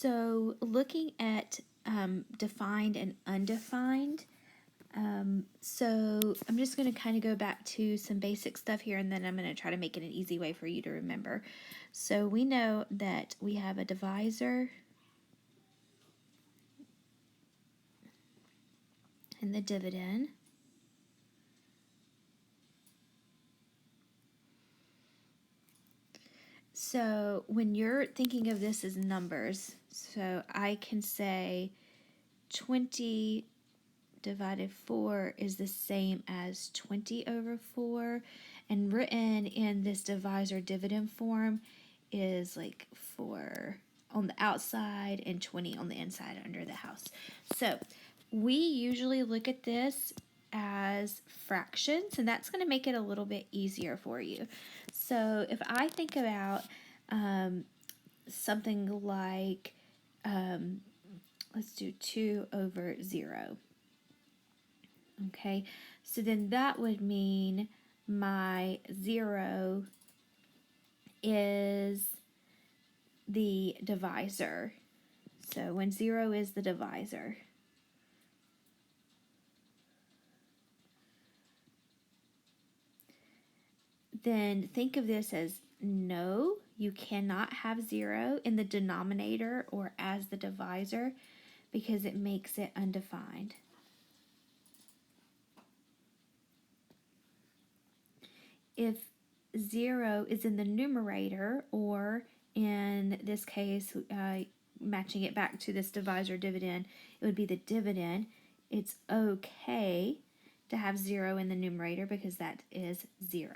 So looking at defined and undefined, so I'm just going to kind of go back to some basic stuff here, and then I'm going to try to make it an easy way for you to remember. So we know that we have a divisor and the dividend. So when you're thinking of this as numbers, so I can say 20 divided 4 is the same as 20 over 4, and written in this divisor dividend form is like 4 on the outside and 20 on the inside under the house. So we usually look at this as fractions, and that's going to make it a little bit easier for you. So if I think about something like, let's do 2 over 0. Okay, so then that would mean my 0 is the divisor. So when 0 is the divisor. Then think of this as no, you cannot have 0 in the denominator or as the divisor because it makes it undefined. If 0 is in the numerator, or in this case, matching it back to this divisor dividend, it would be the dividend. It's okay to have 0 in the numerator because that is 0.